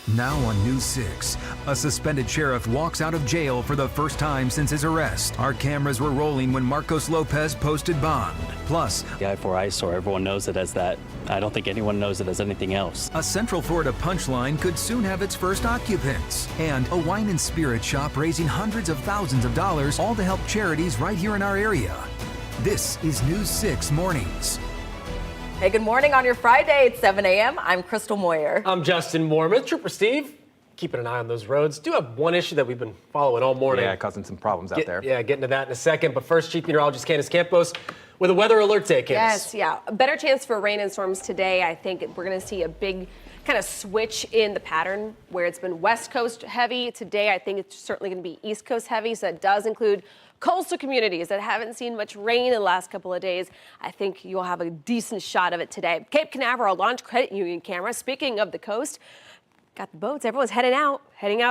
Now on News 6, a suspended sheriff walks out of jail for the first time since his arrest. Our cameras were rolling when Marcos Lopez posted bond. Plus, the I-4 eyesore, everyone knows it as that. I don't think anyone knows it as anything else. A Central Florida punchline could soon have its first occupants. And a wine and spirit shop raising hundreds of thousands of dollars, all to help charities right here in our area. This is News 6 Mornings. Hey, good morning on your Friday. It's 7 a.m. I'm Crystal Moyer. I'm Justin Mormith. Trooper Steve, keeping an eye on those roads. Do have one issue that we've been following all morning. Yeah, causing some problems out there. Yeah, getting to that in a second. But first, Chief Meteorologist Candace Campos with a weather alert today, Candace. Yes, yeah. A better chance for rain and storms today. I think we're going to see a big kind of switch in the pattern where it's been West Coast heavy. Today, I think it's certainly going to be East Coast heavy. So that does include coastal communities that haven't seen much rain in the last couple of days. I think you'll have a decent shot of it today. Cape Canaveral launch credit union camera. Speaking of the coast, got the boats. Everyone's heading out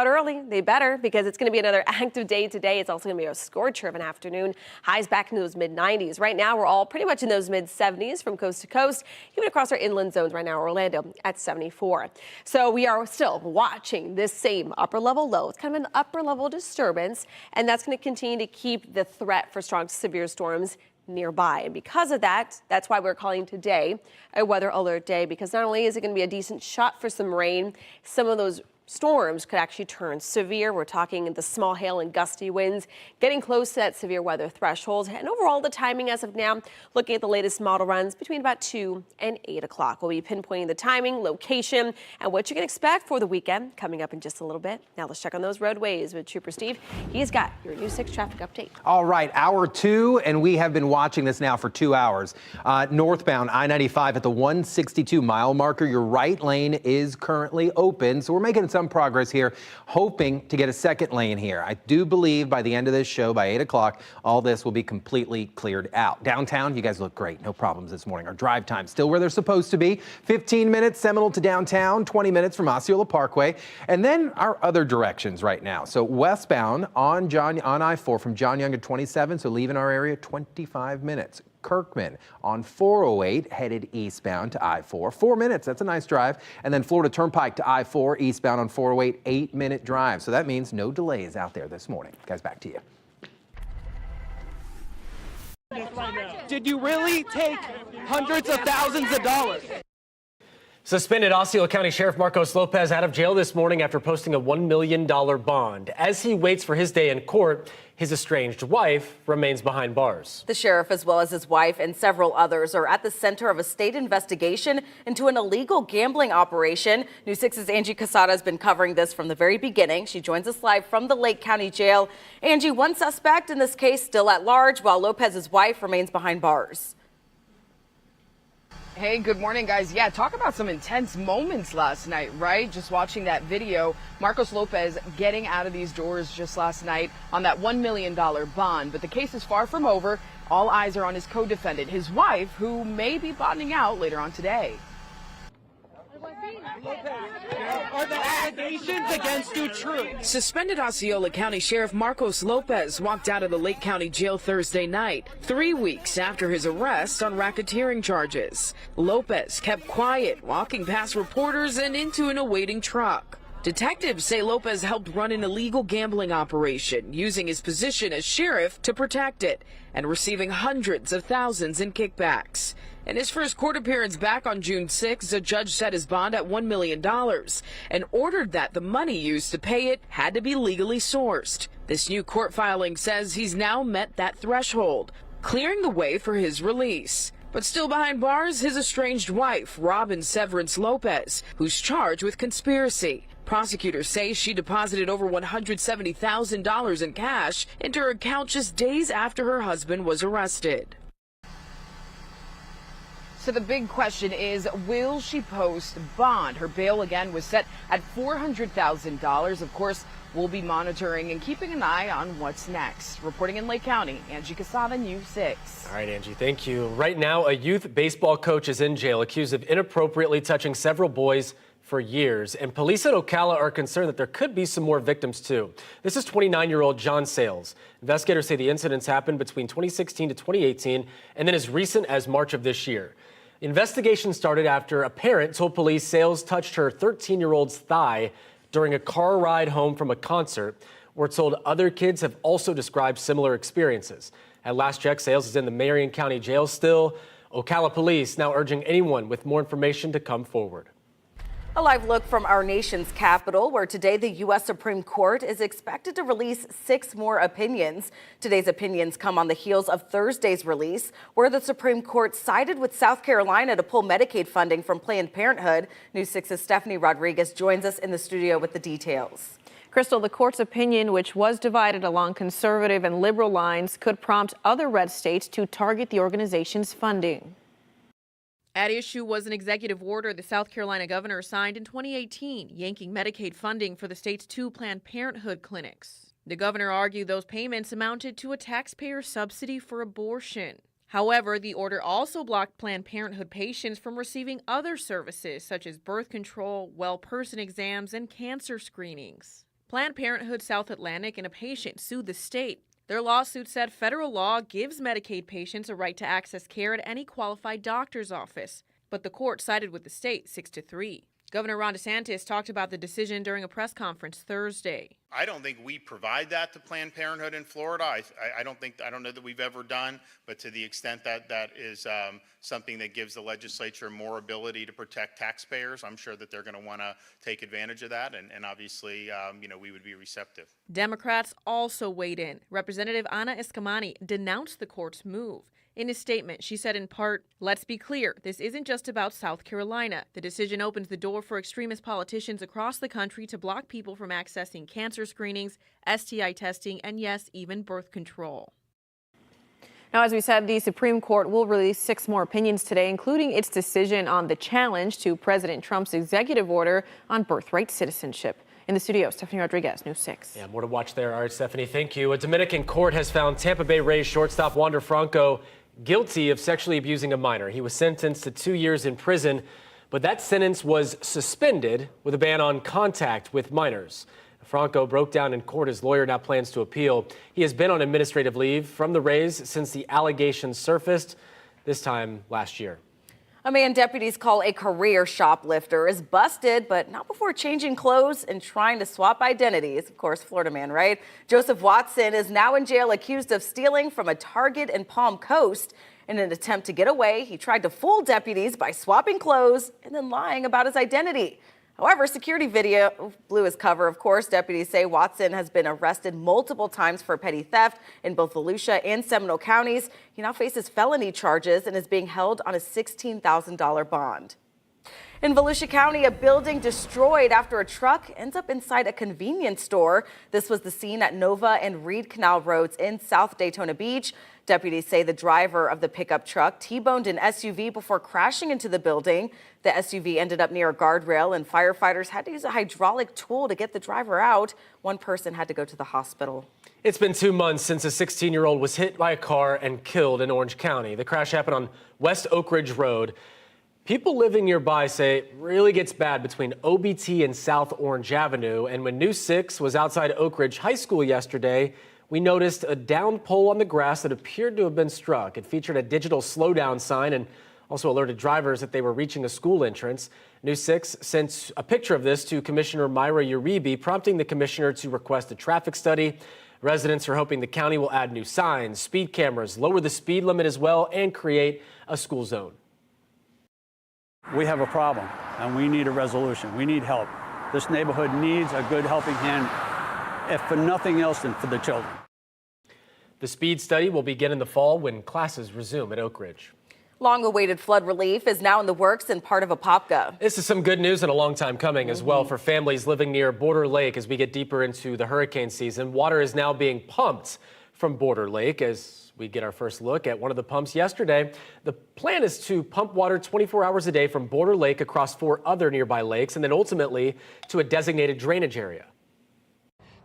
early. They better, because it's going to be another active day today. It's also going to be a scorcher of an afternoon. Highs back into those mid-90s. Right now, we're all pretty much in those mid-70s from coast to coast, even across our inland zones right now. Orlando at 74. So we are still watching this same upper-level low. It's kind of an upper-level disturbance, and that's going to continue to keep the threat for strong to severe storms nearby. And because of that, that's why we're calling today a weather alert day, because not only is it going to be a decent shot for some rain, some of those storms could actually turn severe. We're talking the small hail and gusty winds getting close to that severe weather threshold. And overall, the timing as of now, looking at the latest model runs between about 2 and 8 o'clock. We'll be pinpointing the timing, location, and what you can expect for the weekend coming up in just a little bit. Now let's check on those roadways with Trooper Steve. He's got your News 6 traffic update. All right, hour 2, and we have been watching this now for 2 hours. Northbound I-95 at the 162 mile marker. Your right lane is currently open, so we're making some progress here, hoping to get a second lane here. I do believe by the end of this show, by 8 o'clock, all this will be completely cleared out. Downtown, you guys look great. No problems this morning. Our drive time still where they're supposed to be. 15 minutes Seminole to downtown, 20 minutes from Osceola Parkway, and then our other directions right now. So westbound on I-4 from John Young to 27, so leaving our area 25 minutes. Kirkman on 408 headed eastbound to I-4. 4 minutes, that's a nice drive. And then Florida Turnpike to I-4 eastbound on 408, 8-minute drive. So that means no delays out there this morning. Guys, back to you. Did you really take hundreds of thousands of dollars? Suspended Osceola County Sheriff Marcos Lopez out of jail this morning after posting a $1 million bond. As he waits for his day in court, his estranged wife remains behind bars. The sheriff, as well as his wife and several others, are at the center of a state investigation into an illegal gambling operation. News 6's Angie Casada has been covering this from the very beginning. She joins us live from the Lake County Jail. Angie, one suspect in this case still at large, while Lopez's wife remains behind bars. Hey, good morning, guys. Yeah, talk about some intense moments last night, right? Just watching that video, Marcos Lopez getting out of these doors just last night on that $1 million bond. But the case is far from over. All eyes are on his co-defendant, his wife, who may be bonding out later on today. Are the allegations against you true? Suspended Osceola County Sheriff Marcos Lopez walked out of the Lake County Jail Thursday night, 3 weeks after his arrest on racketeering charges. Lopez kept quiet, walking past reporters and into an awaiting truck. Detectives say Lopez helped run an illegal gambling operation, using his position as sheriff to protect it, and receiving hundreds of thousands in kickbacks. In his first court appearance back on June 6, a judge set his bond at $1 million and ordered that the money used to pay it had to be legally sourced. This new court filing says he's now met that threshold, clearing the way for his release. But still behind bars, his estranged wife, Robin Severance Lopez, who's charged with conspiracy. Prosecutors say she deposited over $170,000 in cash into her account just days after her husband was arrested. So the big question is, will she post bond? Her bail again was set at $400,000. Of course, we'll be monitoring and keeping an eye on what's next. Reporting in Lake County, Angie Casada, News 6. All right, Angie, thank you. Right now, a youth baseball coach is in jail accused of inappropriately touching several boys for years, and police at Ocala are concerned that there could be some more victims too. This is 29-year-old John Sales. Investigators say the incidents happened between 2016 to 2018 and then as recent as March of this year. The investigation started after a parent told police Sales touched her 13-year-old's thigh during a car ride home from a concert. We're told other kids have also described similar experiences. At last check, Sales is in the Marion County Jail still. Ocala police now urging anyone with more information to come forward. A live look from our nation's capital, where today the U.S. Supreme Court is expected to release 6 more opinions. Today's opinions come on the heels of Thursday's release, where the Supreme Court sided with South Carolina to pull Medicaid funding from Planned Parenthood. News 6's Stephanie Rodriguez joins us in the studio with the details. Crystal, the court's opinion, which was divided along conservative and liberal lines, could prompt other red states to target the organization's funding. At issue was an executive order the South Carolina governor signed in 2018, yanking Medicaid funding for the state's 2 Planned Parenthood clinics. The governor argued those payments amounted to a taxpayer subsidy for abortion. However, the order also blocked Planned Parenthood patients from receiving other services such as birth control, well-person exams, and cancer screenings. Planned Parenthood South Atlantic and a patient sued the state. Their lawsuit said federal law gives Medicaid patients a right to access care at any qualified doctor's office, but the court sided with the state 6-3. Governor Ron DeSantis talked about the decision during a press conference Thursday. I don't think we provide that to Planned Parenthood in Florida. I don't know that we've ever done, but to the extent that that is something that gives the legislature more ability to protect taxpayers, I'm sure that they're going to want to take advantage of that, and obviously, we would be receptive. Democrats also weighed in. Representative Ana Escamani denounced the court's move. In a statement, she said in part, "Let's be clear, this isn't just about South Carolina. The decision opens the door for extremist politicians across the country to block people from accessing cancer screenings, STI testing, and yes, even birth control." Now, as we said, the Supreme Court will release 6 more opinions today, including its decision on the challenge to President Trump's executive order on birthright citizenship. In the studio, Stephanie Rodriguez, News 6. Yeah, more to watch there. All right, Stephanie, thank you. A Dominican court has found Tampa Bay Rays shortstop Wander Franco guilty of sexually abusing a minor. He was sentenced to 2 years in prison, but that sentence was suspended with a ban on contact with minors. Franco broke down in court. His lawyer now plans to appeal. He has been on administrative leave from the Rays since the allegations surfaced, this time last year. A man deputies call a career shoplifter is busted, but not before changing clothes and trying to swap identities. Of course, Florida man, right? Joseph Watson is now in jail accused of stealing from a Target in Palm Coast. In an attempt to get away, he tried to fool deputies by swapping clothes and then lying about his identity. However, security video blew his cover. Of course, deputies say Watson has been arrested multiple times for petty theft in both Volusia and Seminole counties. He now faces felony charges and is being held on a $16,000 bond. In Volusia County, a building destroyed after a truck ends up inside a convenience store. This was the scene at Nova and Reed Canal Roads in South Daytona Beach. Deputies say the driver of the pickup truck T-boned an SUV before crashing into the building. The SUV ended up near a guardrail, and firefighters had to use a hydraulic tool to get the driver out. One person had to go to the hospital. It's been 2 months since a 16-year-old was hit by a car and killed in Orange County. The crash happened on West Oak Ridge Road. People living nearby say it really gets bad between OBT and South Orange Avenue. And when News 6 was outside Oak Ridge High School yesterday, we noticed a downed pole on the grass that appeared to have been struck. It featured a digital slowdown sign and also alerted drivers that they were reaching a school entrance. News 6 sent a picture of this to Commissioner Myra Uribe, prompting the commissioner to request a traffic study. Residents are hoping the county will add new signs, speed cameras, lower the speed limit as well, and create a school zone. We have a problem, and we need a resolution. We need help. This neighborhood needs a good helping hand, if for nothing else than for the children. The speed study will begin in the fall when classes resume at Oak Ridge. Long-awaited flood relief is now in the works in part of Apopka. This is some good news and a long time coming as well for families living near Border Lake. As we get deeper into the hurricane season, water is now being pumped from Border Lake. As we get our first look at one of the pumps yesterday, the plan is to pump water 24 hours a day from Border Lake across 4 other nearby lakes and then ultimately to a designated drainage area.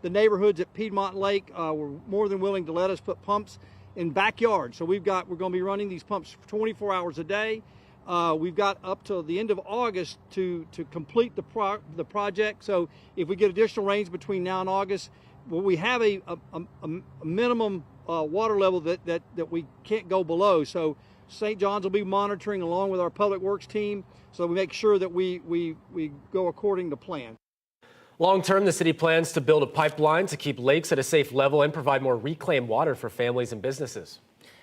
The neighborhoods at Piedmont Lake were more than willing to let us put pumps in backyards. So we're going to be running these pumps 24 hours a day. We've got up to the end of August to complete the project. So if we get additional rains between now and August, well, we have a minimum water level that we can't go below. So St. John's will be monitoring along with our public works team, so we make sure that we go according to plan. Long term, the city plans to build a pipeline to keep lakes at a safe level and provide more reclaimed water for families and businesses.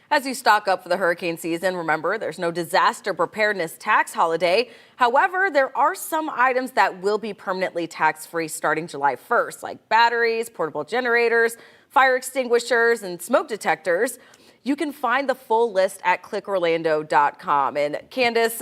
As you stock up for the hurricane season, remember there's no disaster preparedness tax holiday. However, there are some items that will be permanently tax-free starting July 1st, like batteries, portable generators, fire extinguishers, and smoke detectors. You can find the full list at clickorlando.com. And Candace,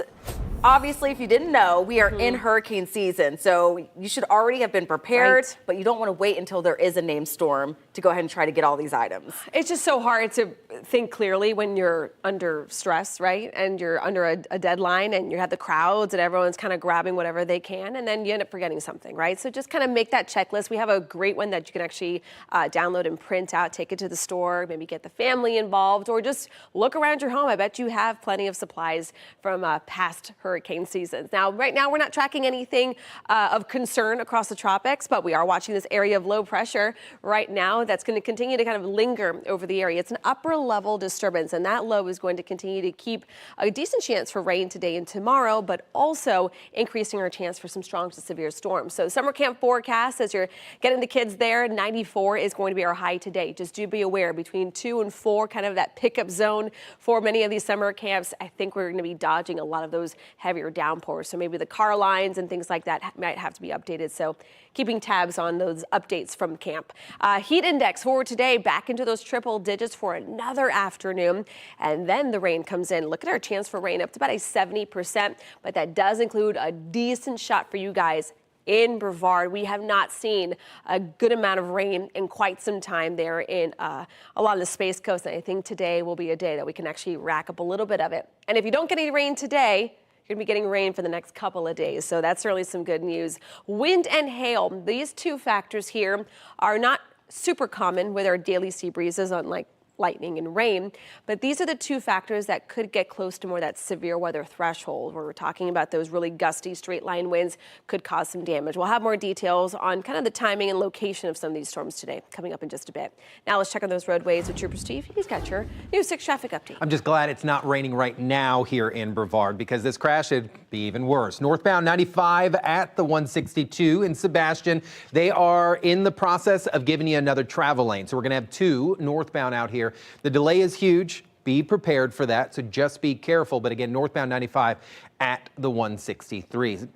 obviously, if you didn't know, we are in hurricane season, so you should already have been prepared, but you don't want to wait until there is a named storm to go ahead and try to get all these items. It's just so hard to think clearly when you're under stress, right? And you're under a deadline and you have the crowds and everyone's kind of grabbing whatever they can, and then you end up forgetting something, right? So just kind of make that checklist. We have a great one that you can actually download and print out, take it to the store, maybe get the family involved, or just look around your home. I bet you have plenty of supplies from past hurricane seasons. Now, right now, we're not tracking anything of concern across the tropics, but we are watching this area of low pressure right now that's going to continue to kind of linger over the area. It's an upper level disturbance, and that low is going to continue to keep a decent chance for rain today and tomorrow, but also increasing our chance for some strong to severe storms. So summer camp forecast, as you're getting the kids there, 94 is going to be our high today. Just do be aware, between 2 and 4, kind of that pickup zone for many of these summer camps. I think we're going to be dodging a lot of those heavier downpours. So maybe the car lines and things like that might have to be updated. So keeping tabs on those updates from camp. Heat index for today, back into those triple digits for another afternoon. And then the rain comes in. Look at our chance for rain up to about a 70%, but that does include a decent shot for you guys in Brevard. We have not seen a good amount of rain in quite some time there in along the Space Coast. And I think today will be a day that we can actually rack up a little bit of it. And if you don't get any rain today, you're going to be getting rain for the next couple of days. So that's certainly some good news. Wind and hail, these two factors here are not super common with our daily sea breezes, unlike lightning and rain, but these are the two factors that could get close to more that severe weather threshold, where we're talking about those really gusty straight line winds could cause some damage. We'll have more details on kind of the timing and location of some of these storms today coming up in just a bit. Now let's check on those roadways with Trooper Steve. He's got your News 6 traffic update. I'm just glad it's not raining right now here in Brevard, because this crash would be even worse. Northbound 95 at the 162 in Sebastian. They are in the process of giving you another travel lane. So we're going to have 2 northbound out here. The delay is huge. Be prepared for that, so just be careful. But again, northbound 95 at the 163.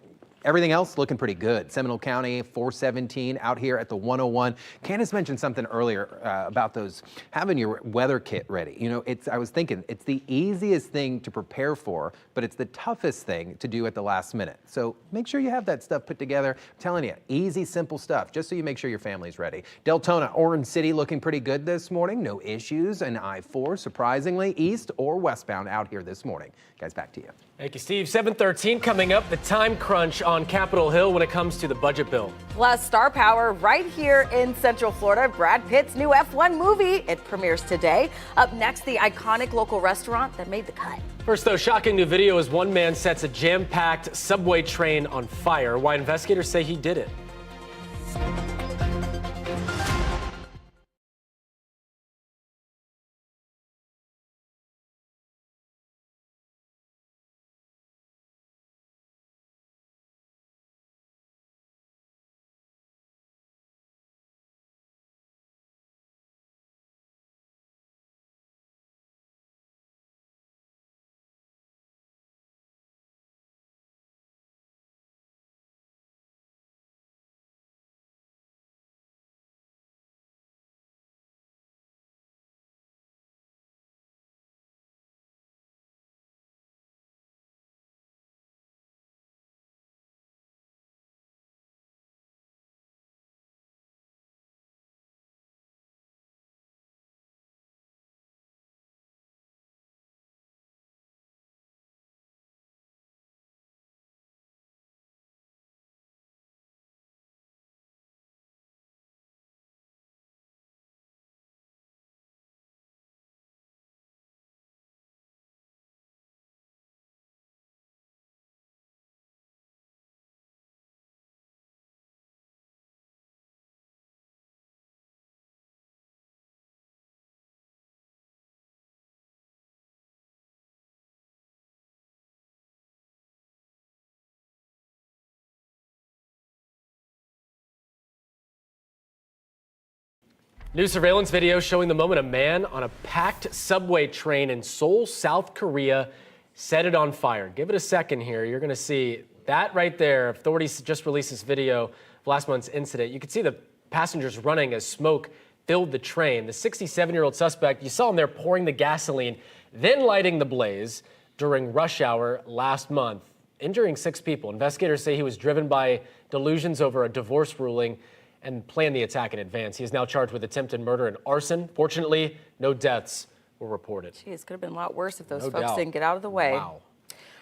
Everything else looking pretty good. Seminole County 417 out here at the 101. Candace mentioned something earlier about those having your weather kit ready. You know, I was thinking it's the easiest thing to prepare for, but it's the toughest thing to do at the last minute. So make sure you have that stuff put together. I'm telling you, easy, simple stuff, just so you make sure your family's ready. Deltona, Orange City looking pretty good this morning. No issues. And I-4, surprisingly, east or westbound out here this morning. Guys, back to you. Thank you, Steve. 7:13 coming up, the time crunch on Capitol Hill when it comes to the budget bill. Plus, star power right here in Central Florida. Brad Pitt's new F1 movie. It premieres today. Up next, the iconic local restaurant that made the cut. First, though, shocking new video as one man sets a jam-packed subway train on fire. Why investigators say he did it. New surveillance video showing the moment a man on a packed subway train in Seoul, South Korea, set it on fire. Give it a second here. You're going to see that right there. Authorities just released this video of last month's incident. You can see the passengers running as smoke filled the train. The 67-year-old suspect, you saw him there pouring the gasoline, then lighting the blaze during rush hour last month, injuring 6 people. Investigators say he was driven by delusions over a divorce ruling and planned the attack in advance. He is now charged with attempted murder and arson. Fortunately, no deaths were reported. Geez, could have been a lot worse if those No folks doubt. didn't get out of the way. Wow.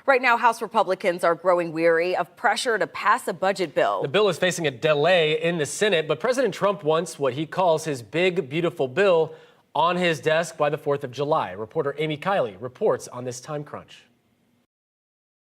Right now, House Republicans are growing weary of pressure to pass a budget bill. The bill is facing a delay in the Senate, but President Trump wants what he calls his big, beautiful bill on his desk by the 4th of July. Reporter Amy Kiley reports on this time crunch.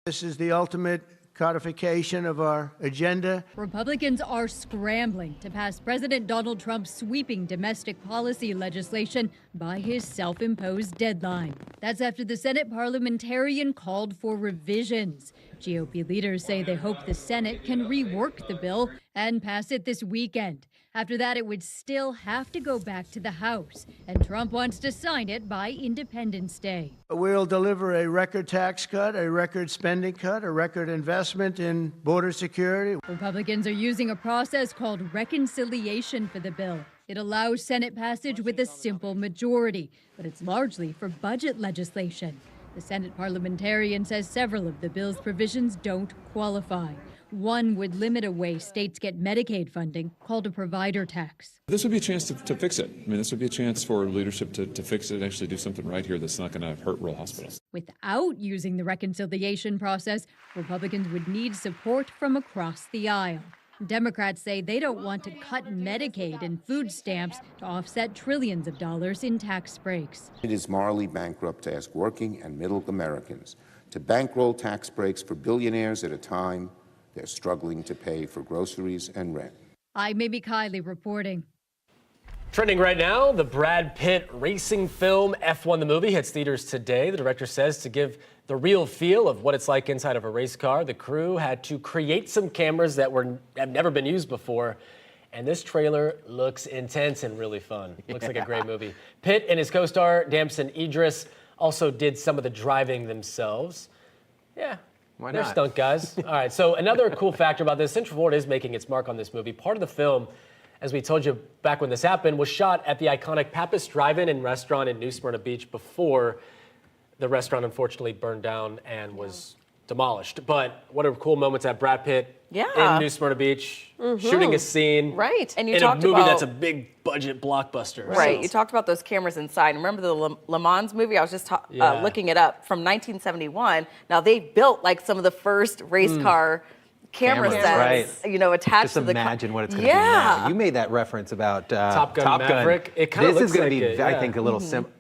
This is the ultimate codification of our agenda. Republicans are scrambling to pass President Donald Trump's sweeping domestic policy legislation by his self-imposed deadline. That's after the Senate parliamentarian called for revisions. GOP leaders say they hope the Senate can rework the bill and pass it this weekend. After that, it would still have to go back to the House, and Trump wants to sign it by Independence Day. We'll deliver a record tax cut, a record spending cut, a record investment in border security. Republicans are using a process called reconciliation for the bill. It allows Senate passage with a simple majority, but it's largely for budget legislation. The Senate parliamentarian says several of the bill's provisions don't qualify. One would limit a way states get Medicaid funding, called a provider tax. This would be a chance to fix it. I mean, this would be a chance for leadership to fix it and actually do something right here that's not going to hurt rural hospitals. Without using the reconciliation process, Republicans would need support from across the aisle. Democrats say they don't want to cut Medicaid and food stamps to offset trillions of dollars in tax breaks. It is morally bankrupt to ask working and middle Americans to bankroll tax breaks for billionaires at a time they're struggling to pay for groceries and rent. I'm Amy Kiley reporting. Trending right now, the Brad Pitt racing film F1 the movie hits theaters today. The director says to give the real feel of what it's like inside of a race car, the crew had to create some cameras that have never been used before. And this trailer looks intense and really fun. Looks like a great movie. Pitt and his co-star Damson Idris also did some of the driving themselves. Yeah. Why They're not? stunt guys. All right, so another cool factor about this, Central Florida is making its mark on this movie. Part of the film, as we told you back when this happened, was shot at the iconic Pappas Drive-In and Restaurant in New Smyrna Beach before the restaurant unfortunately burned down and was demolished. But what are cool moments at Brad Pitt in New Smyrna Beach, shooting a scene Right. And you in a talked movie about, that's a big budget blockbuster. Right. So- You talked about those cameras inside. Remember the Le Mans movie? I was just looking it up from 1971. Now they built like some of the first race car camera sets, right. you know, attached Just to the car. imagine what it's going to be now. You made that reference about Top Gun Maverick. It kinda This looks is going like to be, it, I yeah. think, a little simple.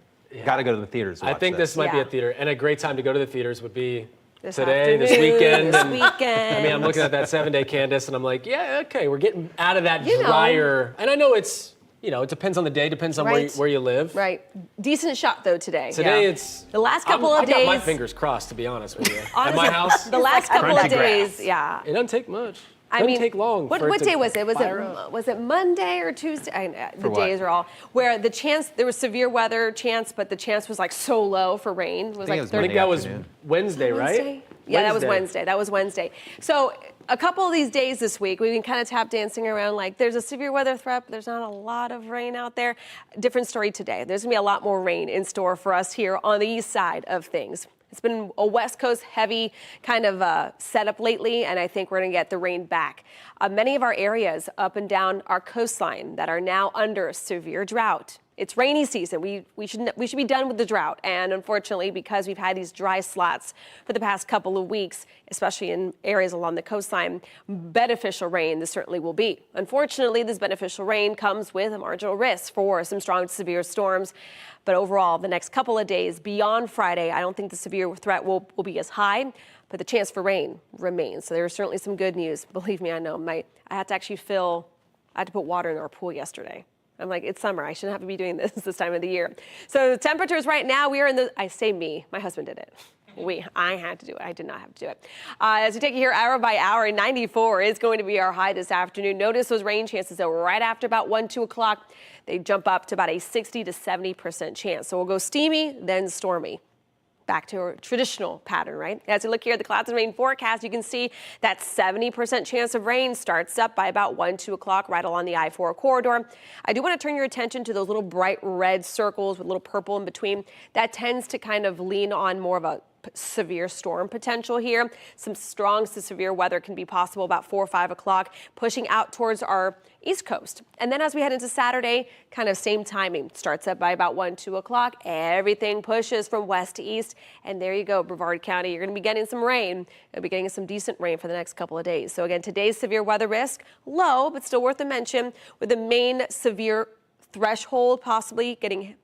Got to go to the theaters to I watch think this might be a theater, and a great time to go to the theaters would be today, this weekend. This and, weekend. I mean, I'm looking at that 7-day Candace, and I'm like, yeah, okay, we're getting out of that You know. drier. And I know it's, you know, it depends on the day, depends on where you live. Right. Decent shot, though, today. Today it's... The last couple of I got my days. fingers crossed, to be honest with you. At Honestly, my house, the last couple of crunchy days, grass. yeah. It doesn't take much. I Doesn't mean, take long. What for it to day was it? fire up. Was it Monday or Tuesday? The For what? days are all where the chance there was severe weather chance, but the chance was like so low for rain. It was like I think that was Wednesday, right? Wednesday? Yeah, that was Wednesday. That was Wednesday. So a couple of these days this week, we've been kind of tap dancing around like there's a severe weather threat, but there's not a lot of rain out there. Different story today. There's gonna be a lot more rain in store for us here on the east side of things. It's been a West Coast heavy kind of setup lately, and I think we're going to get the rain back. Many of our areas up and down our coastline that are now under severe drought. It's rainy season. We should be done with the drought, and unfortunately, because we've had these dry slots for the past couple of weeks, especially in areas along the coastline, beneficial rain this certainly will be. Unfortunately, this beneficial rain comes with a marginal risk for some strong to severe storms. But overall, the next couple of days beyond Friday, I don't think the severe threat will be as high, but the chance for rain remains. So there's certainly some good news. Believe me, I know. I had to actually I had to put water in our pool yesterday. I'm like, it's summer. I shouldn't have to be doing this time of the year. So the temperatures right now, we are in the, I say me, my husband did it. I had to do it. I did not have to do it. As we take you here hour by hour, 94 is going to be our high this afternoon. Notice those rain chances, though, right after about 1, 2 o'clock. They jump up to about a 60 to 70% chance. So we'll go steamy, then stormy. Back to our traditional pattern, right? As we look here at the clouds and rain forecast, you can see that 70% chance of rain starts up by about 1, 2 o'clock right along the I-4 corridor. I do want to turn your attention to those little bright red circles with a little purple in between. That tends to kind of lean on more of a severe storm potential here. Some strong to severe weather can be possible about 4 or 5 o'clock, pushing out towards our east coast. And then as we head into Saturday, kind of same timing, starts up by about 1, 2 o'clock. Everything pushes from west to east. And there you go, Brevard County. You're going to be getting some rain. You'll be getting some decent rain for the next couple of days. So again, today's severe weather risk, low, but still worth a mention, with the main severe threshold possibly getting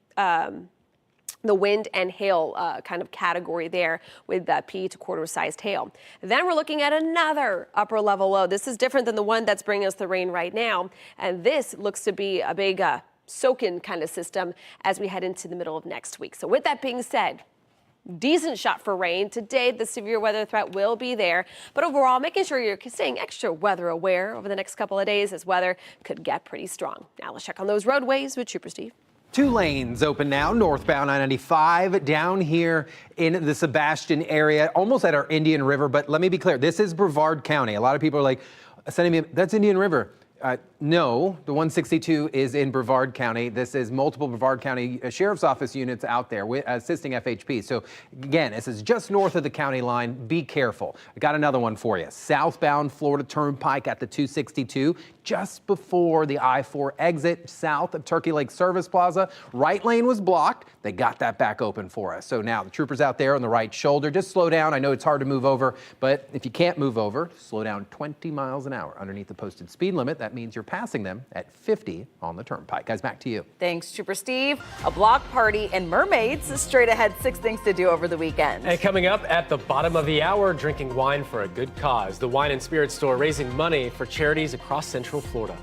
the wind and hail kind of category there with P to quarter-sized hail. Then we're looking at another upper level low. This is different than the one that's bringing us the rain right now. And this looks to be a big soak-in kind of system as we head into the middle of next week. So with that being said, decent shot for rain. Today, the severe weather threat will be there. But overall, making sure you're staying extra weather aware over the next couple of days as weather could get pretty strong. Now let's check on those roadways with Trooper Steve. 2 lanes open now, northbound I-95 down here in the Sebastian area, almost at our Indian River. But let me be clear, this is Brevard County. A lot of people are like, sending me, that's Indian River. No, the 162 is in Brevard County. This is multiple Brevard County Sheriff's Office units out there assisting FHP. So again, this is just north of the county line. Be careful. I got another one for you. Southbound Florida Turnpike at the 262, just before the I-4 exit south of Turkey Lake Service Plaza. Right lane was blocked. They got that back open for us. So now the troopers out there on the right shoulder, just slow down. I know it's hard to move over, but if you can't move over, slow down 20 miles an hour underneath the posted speed limit. That means you're passing them at 50 on the turnpike. Guys, back to you. Thanks, Trooper Steve. A block party and mermaids. Straight ahead, 6 things to do over the weekend. And coming up at the bottom of the hour, drinking wine for a good cause. The Wine and Spirit Store raising money for charities across Central Florida.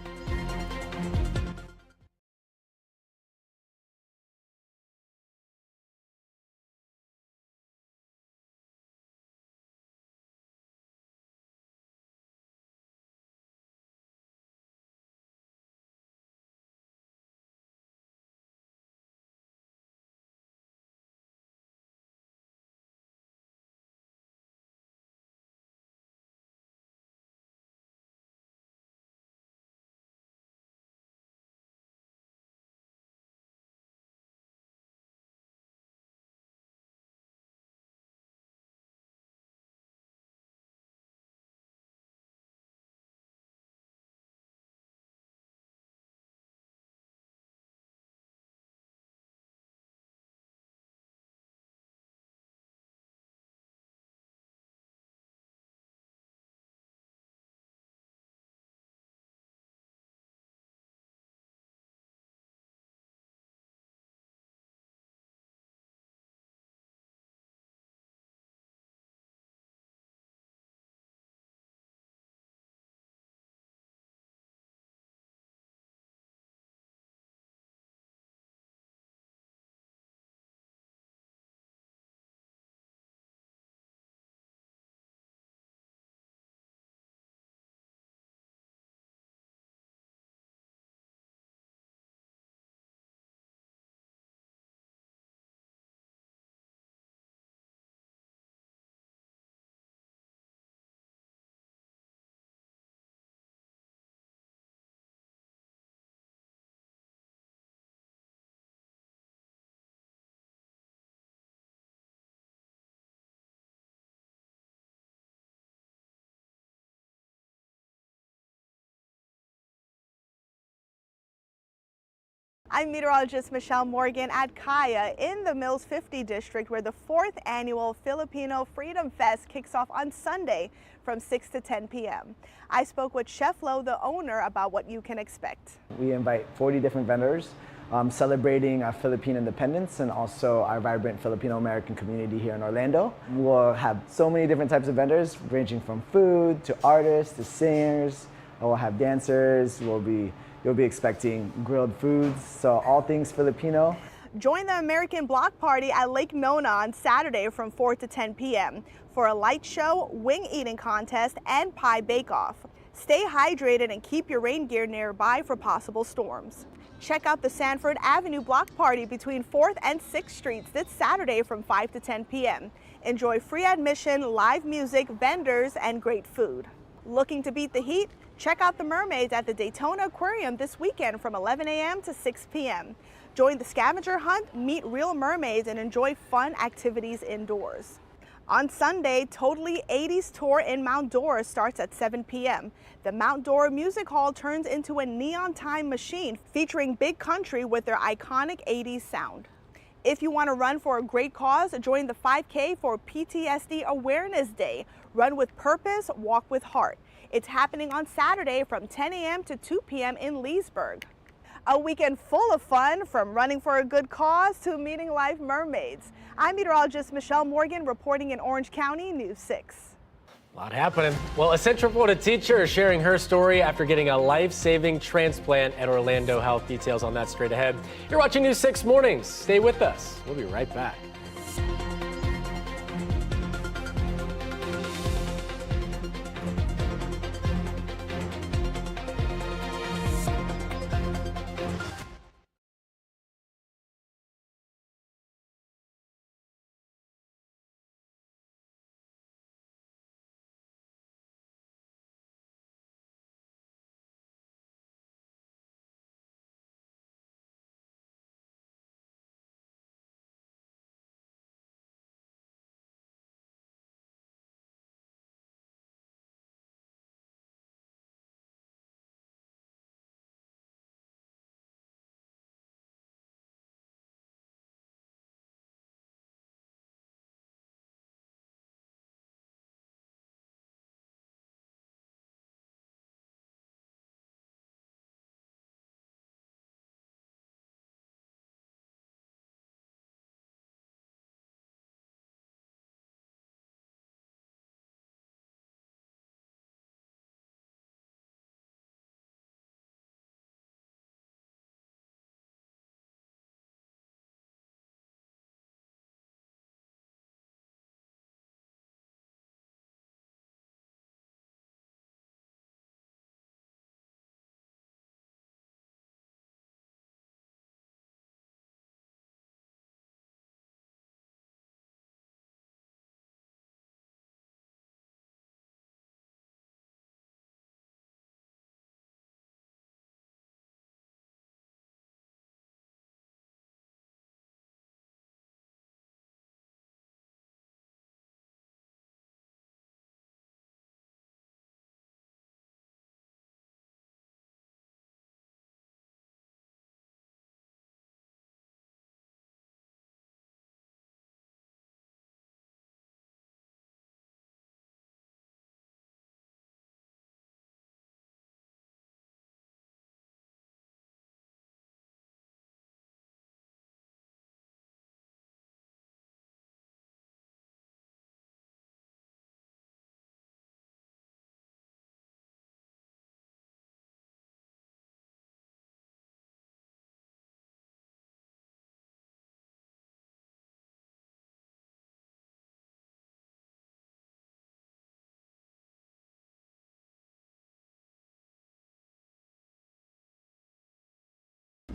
I'm meteorologist Michelle Morgan at Kaya in the Mills 50 district, where the 4th annual Filipino Freedom Fest kicks off on Sunday from 6 to 10 p.m. I spoke with Chef Lo, the owner, about what you can expect. We invite 40 different vendors celebrating our Philippine independence and also our vibrant Filipino-American community here in Orlando. We'll have so many different types of vendors, ranging from food to artists to singers. We'll have dancers. You'll be expecting grilled foods, so all things Filipino. Join the American Block Party at Lake Nona on Saturday from 4 to 10 p.m. for a light show, wing eating contest, and pie bake-off. Stay hydrated and keep your rain gear nearby for possible storms. Check out the Sanford Avenue Block Party between 4th and 6th Streets this Saturday from 5 to 10 p.m. Enjoy free admission, live music, vendors, and great food. Looking to beat the heat? Check out the mermaids at the Daytona Aquarium this weekend from 11 a.m. to 6 p.m. Join the scavenger hunt, meet real mermaids, and enjoy fun activities indoors. On Sunday, Totally 80s Tour in Mount Dora starts at 7 p.m. The Mount Dora Music Hall turns into a neon time machine featuring Big Country with their iconic 80s sound. If you want to run for a great cause, join the 5K for PTSD Awareness Day. Run with purpose, walk with heart. It's happening on Saturday from 10 a.m. to 2 p.m. in Leesburg. A weekend full of fun, from running for a good cause to meeting live mermaids. I'm meteorologist Michelle Morgan reporting in Orange County, News 6. A lot happening. Well, a Central Florida teacher is sharing her story after getting a life-saving transplant at Orlando Health. Details on that straight ahead. You're watching News 6 Mornings. Stay with us. We'll be right back.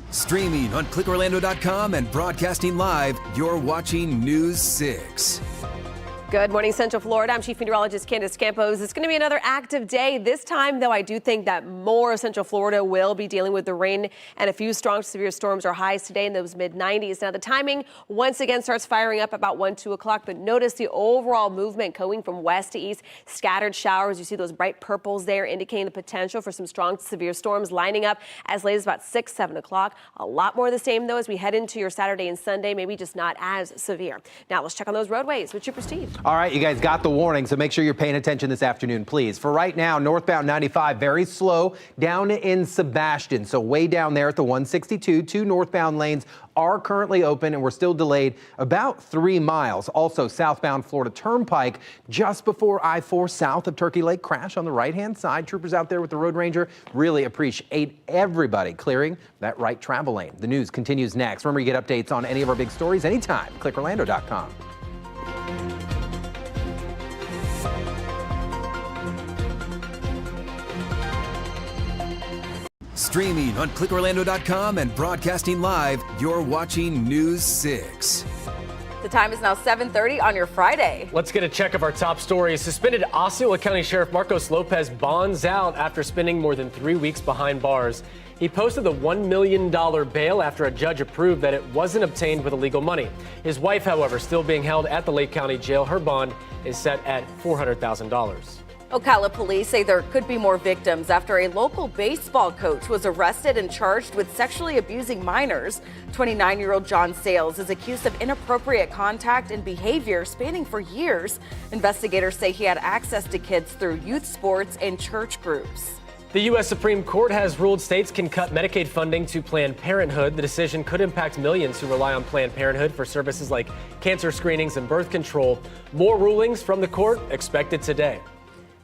Streaming on clickorlando.com and broadcasting live, you're watching News 6. Good morning, Central Florida. I'm Chief Meteorologist Candace Campos. It's going to be another active day. This time, though, I do think that more of Central Florida will be dealing with the rain, and a few strong to severe storms are highs today in those mid-90s. Now, the timing once again starts firing up about 1, 2 o'clock, but notice the overall movement going from west to east. Scattered showers. You see those bright purples there indicating the potential for some strong to severe storms lining up as late as about 6, 7 o'clock. A lot more of the same, though, as we head into your Saturday and Sunday, maybe just not as severe. Now, let's check on those roadways with Trooper Steve. All right, you guys got the warning, so make sure you're paying attention this afternoon, please. For right now, northbound 95, very slow down in Sebastian. So way down there at the 162, 2 northbound lanes are currently open, and we're still delayed about 3 miles. Also, southbound Florida Turnpike just before I-4 south of Turkey Lake, crash on the right-hand side. Troopers out there with the Road Ranger really appreciate everybody clearing that right travel lane. The news continues next. Remember, you get updates on any of our big stories anytime. ClickOrlando.com. Streaming on ClickOrlando.com and broadcasting live, you're watching News 6. The time is now 7:30 on your Friday. Let's get a check of our top stories. Suspended Osceola County Sheriff Marcos Lopez bonds out after spending more than 3 weeks behind bars. He posted the $1 million bail after a judge approved that it wasn't obtained with illegal money. His wife, however, still being held at the Lake County Jail. Her bond is set at $400,000. Ocala police say there could be more victims after a local baseball coach was arrested and charged with sexually abusing minors. 29-year-old John Sales is accused of inappropriate contact and behavior spanning for years. Investigators say he had access to kids through youth sports and church groups. The U.S. Supreme Court has ruled states can cut Medicaid funding to Planned Parenthood. The decision could impact millions who rely on Planned Parenthood for services like cancer screenings and birth control. More rulings from the court expected today.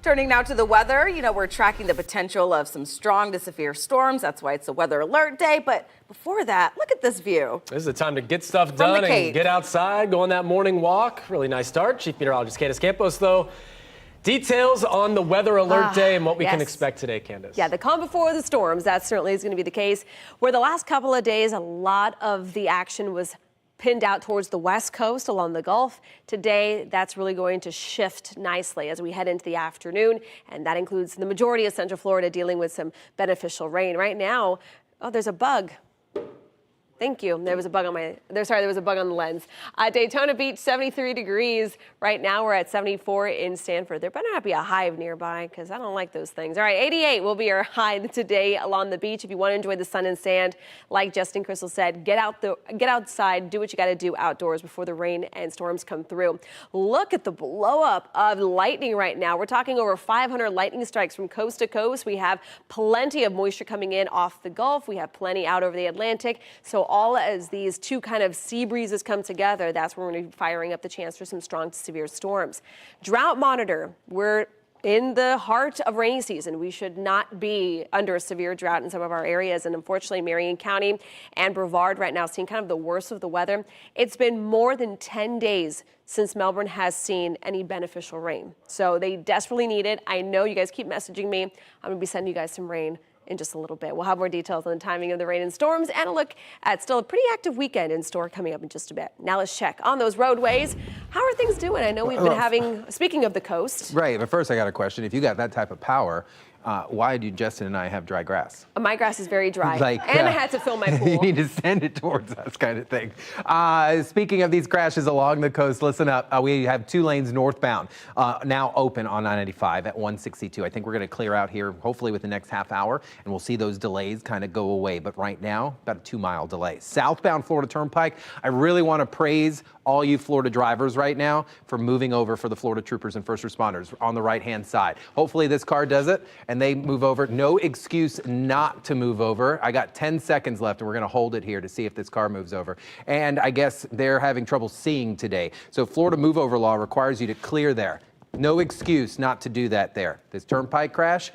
Turning now to the weather, we're tracking the potential of some strong to severe storms. That's why it's a weather alert day. But before that, look at this view. This is the time to get stuff done and get outside, go on that morning walk. Really nice start. Chief Meteorologist Candace Campos, though. Details on the weather alert day and what we can expect today, Candace. Yeah, the calm before the storms, that certainly is going to be the case. Where the last couple of days, a lot of the action was pinned out towards the west coast along the Gulf. Today, that's really going to shift nicely as we head into the afternoon, and that includes the majority of Central Florida dealing with some beneficial rain. Right now, there's a bug. Thank you. There was a bug on the lens. Daytona Beach, 73 degrees. Right now, we're at 74 in Stanford. There better not be a hive nearby because I don't like those things. All right, 88 will be our high today along the beach. If you want to enjoy the sun and sand, like Justin Crystal said, get outside, do what you got to do outdoors before the rain and storms come through. Look at the blow up of lightning right now. We're talking over 500 lightning strikes from coast to coast. We have plenty of moisture coming in off the Gulf. We have plenty out over the Atlantic. So all as these two kind of sea breezes come together, that's where we're going to be firing up the chance for some strong to severe storms. Drought monitor, we're in the heart of rainy season. We should not be under a severe drought in some of our areas. And unfortunately, Marion County and Brevard right now seeing kind of the worst of the weather. It's been more than 10 days since Melbourne has seen any beneficial rain. So they desperately need it. I know you guys keep messaging me. I'm going to be sending you guys some rain in just a little bit. We'll have more details on the timing of the rain and storms and a look at still a pretty active weekend in store coming up in just a bit. Now let's check on those roadways. How are things doing? I know we've been having, speaking of the coast. Right, but first I got a question. If you got that type of power, why do Justin and I have dry grass? My grass is very dry, and I had to fill my pool. You need to send it towards us, kind of thing. Speaking of these crashes along the coast, listen up. We have 2 lanes northbound now open on 995 at 162. I think we're going to clear out here, hopefully within the next half hour, and we'll see those delays kind of go away. But right now, about a 2-mile delay. Southbound Florida Turnpike, I really want to praise all you Florida drivers right now for moving over for the Florida troopers and first responders on the right-hand side. Hopefully this car does it and they move over. No excuse not to move over. I got 10 seconds left and we're going to hold it here to see if this car moves over. And I guess they're having trouble seeing today. So Florida move over law requires you to clear there. No excuse not to do that there. This turnpike crash,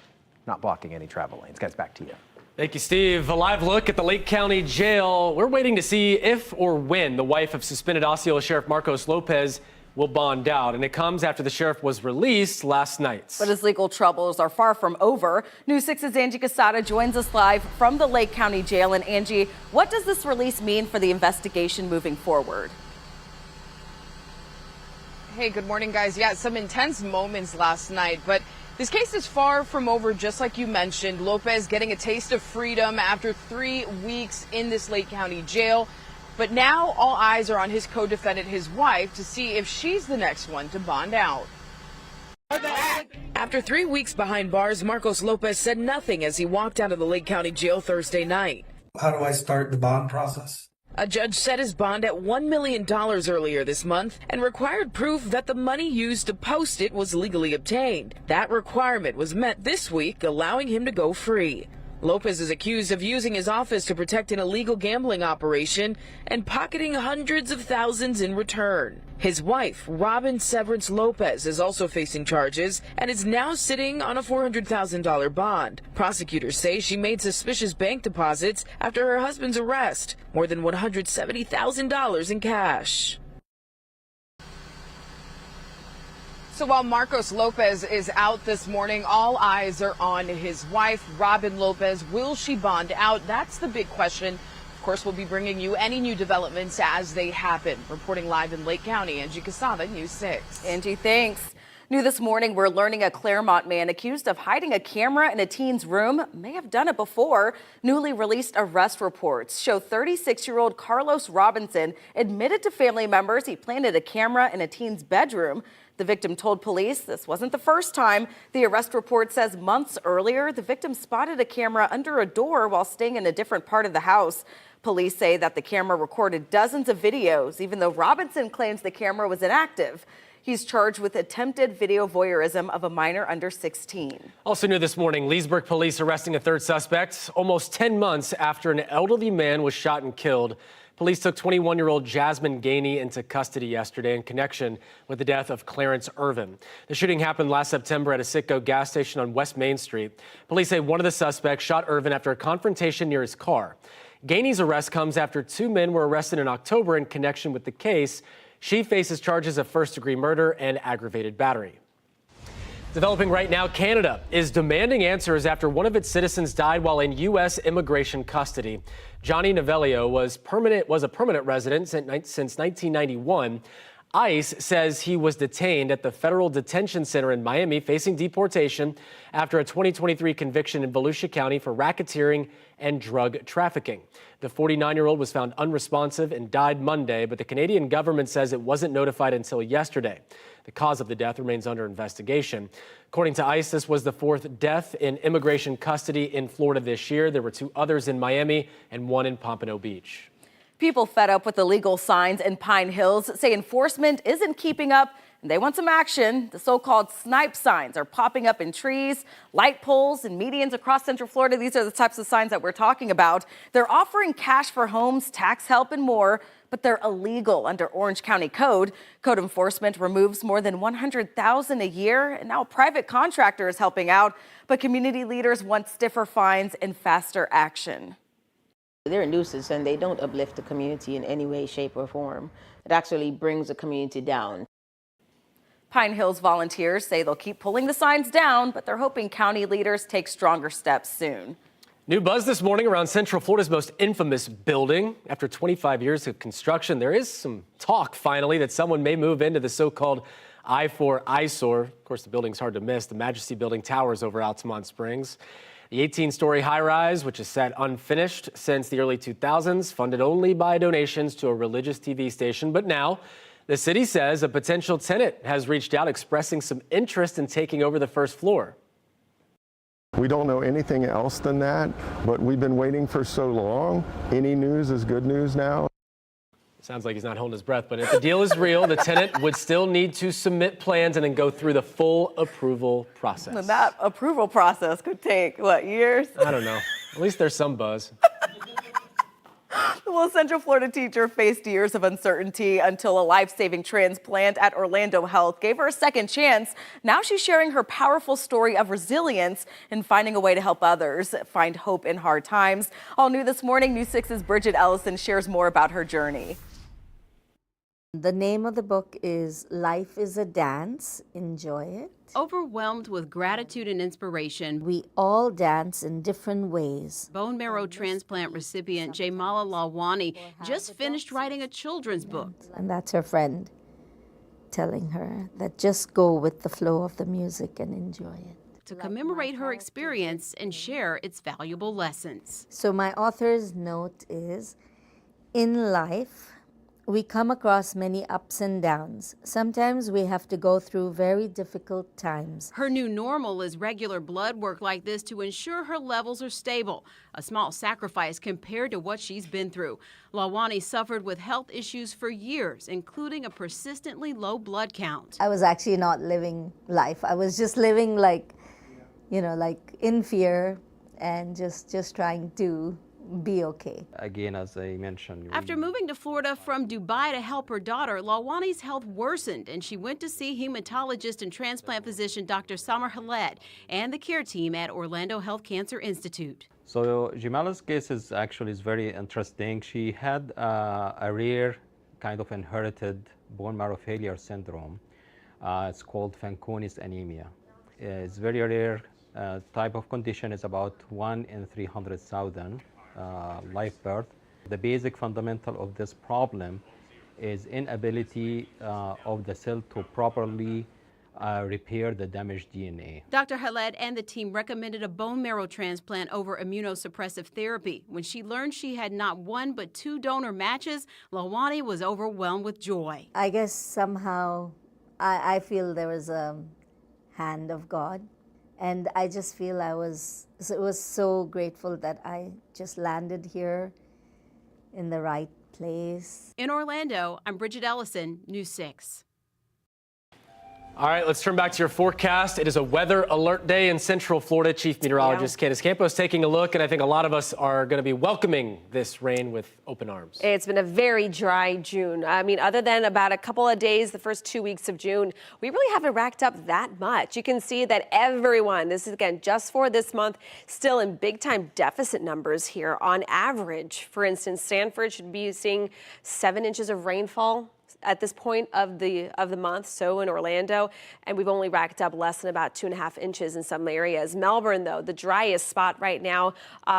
not blocking any travel lanes. Guys, back to you. Thank you, Steve. A live look at the Lake County Jail. We're waiting to see if or when the wife of suspended Osceola Sheriff Marcos Lopez will bond out. And it comes after the sheriff was released last night. But his legal troubles are far from over. News 6's Angie Casada joins us live from the Lake County Jail. And Angie, what does this release mean for the investigation moving forward? Hey, good morning, guys. Yeah, some intense moments last night, but this case is far from over, just like you mentioned. Lopez getting a taste of freedom after 3 weeks in this Lake County jail. But now all eyes are on his co-defendant, his wife, to see if she's the next one to bond out. After 3 weeks behind bars, Marcos Lopez said nothing as he walked out of the Lake County jail Thursday night. How do I start the bond process? A judge set his bond at $1 million earlier this month and required proof that the money used to post it was legally obtained. That requirement was met this week, allowing him to go free. Lopez is accused of using his office to protect an illegal gambling operation and pocketing hundreds of thousands in return. His wife, Robin Severance Lopez, is also facing charges and is now sitting on a $400,000 bond. Prosecutors say she made suspicious bank deposits after her husband's arrest, more than $170,000 in cash. So while Marcos Lopez is out this morning, all eyes are on his wife, Robin Lopez. Will she bond out? That's the big question. Of course, we'll be bringing you any new developments as they happen. Reporting live in Lake County, Angie Casada, News 6. Angie, thanks. New this morning, we're learning a Claremont man accused of hiding a camera in a teen's room may have done it before. Newly released arrest reports show 36-year-old Carlos Robinson admitted to family members he planted a camera in a teen's bedroom. The victim told police this wasn't the first time. The arrest report says months earlier, the victim spotted a camera under a door while staying in a different part of the house. Police say that the camera recorded dozens of videos, even though Robinson claims the camera was inactive. He's charged with attempted video voyeurism of a minor under 16. Also new this morning, Leesburg police arresting a third suspect almost 10 months after an elderly man was shot and killed. Police took 21-year-old Jasmine Gainey into custody yesterday in connection with the death of Clarence Irvin. The shooting happened last September at a Citgo gas station on West Main Street. Police say one of the suspects shot Irvin after a confrontation near his car. Gainey's arrest comes after two men were arrested in October in connection with the case. She faces charges of first-degree murder and aggravated battery. Developing right now, Canada is demanding answers after one of its citizens died while in U.S. immigration custody. Johnny Novello was a permanent resident since 1991. ICE says he was detained at the federal detention center in Miami facing deportation after a 2023 conviction in Volusia County for racketeering and drug trafficking. The 49-year-old was found unresponsive and died Monday, but the Canadian government says it wasn't notified until yesterday. The cause of the death remains under investigation. According to ICE, this was the fourth death in immigration custody in Florida this year. There were two others in Miami and one in Pompano Beach. People fed up with illegal signs in Pine Hills say enforcement isn't keeping up and they want some action. The so-called snipe signs are popping up in trees, light poles, and medians across Central Florida. These are the types of signs that we're talking about. They're offering cash for homes, tax help, and more, but they're illegal under Orange County Code. Code enforcement removes more than $100,000 a year, and now a private contractor is helping out. But community leaders want stiffer fines and faster action. They're a nuisance and they don't uplift the community in any way, shape, or form. It actually brings the community down. Pine Hills volunteers say they'll keep pulling the signs down, but they're hoping county leaders take stronger steps soon. New buzz this morning around Central Florida's most infamous building. After 25 years of construction, there is some talk finally that someone may move into the so-called I-4 eyesore. Of course, the building's hard to miss. The Majesty building towers over Altamont Springs. The 18-story high-rise, which is sat unfinished since the early 2000s, funded only by donations to a religious TV station. But now, the city says a potential tenant has reached out expressing some interest in taking over the first floor. We don't know anything else than that, but we've been waiting for so long. Any news is good news now. Sounds like he's not holding his breath, but if the deal is real, the tenant would still need to submit plans and then go through the full approval process. And that approval process could take, what, years? I don't know. At least there's some buzz. Well, a Central Florida teacher faced years of uncertainty until a life-saving transplant at Orlando Health gave her a second chance. Now she's sharing her powerful story of resilience and finding a way to help others find hope in hard times. All new this morning, News 6's Bridget Ellison shares more about her journey. The name of the book is Life is a Dance. Enjoy it. Overwhelmed with gratitude and inspiration, We all dance in different ways. bone marrow transplant recipient Jaymala Lawani just finished writing a children's book. And that's her friend telling her that just go with the flow of the music and enjoy it. To commemorate her experience and share its valuable lessons. So my author's note is, in life, we come across many ups and downs. Sometimes we have to go through very difficult times. Her new normal is regular blood work like this to ensure her levels are stable. A small sacrifice compared to what she's been through. Lawani suffered with health issues for years, including a persistently low blood count. I was actually not living life. I was just living like in fear and just trying to be okay. Again, as I mentioned, After moving to Florida from Dubai to help her daughter, Lawani's health worsened, and she went to see hematologist and transplant physician Dr. Samar Khaled and the care team at Orlando Health Cancer Institute. So Jamala's case is very interesting. She had a rare kind of inherited bone marrow failure syndrome. It's called Fanconi's anemia. It's very rare type of condition. It's about 1 in 300,000 live birth. The basic fundamental of this problem is inability of the cell to properly repair the damaged DNA. Dr. Khaled and the team recommended a bone marrow transplant over immunosuppressive therapy. When she learned she had not one but 2 donor matches, Lawani was overwhelmed with joy. I guess somehow I feel there was a hand of God. And I just feel I was so grateful that I just landed here in the right place. In Orlando, I'm Bridget Ellison, News 6. All right, let's turn back to your forecast. It is a weather alert day in Central Florida. Chief Meteorologist Candace Campos taking a look, and I think a lot of us are going to be welcoming this rain with open arms. It's been a very dry June. I mean, other than about a couple of days, the first 2 weeks of June, we really haven't racked up that much. You can see that everyone, this is again just for this month, still in big time deficit numbers here on average. For instance, Sanford should be seeing 7 inches of rainfall at this point of the month, so in Orlando, and we've only racked up less than about 2.5 inches in some areas. Melbourne, though, the driest spot right now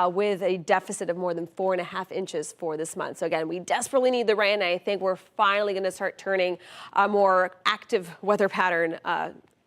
with a deficit of more than 4.5 inches for this month. So again, we desperately need the rain, and I think we're finally going to start turning a more active weather pattern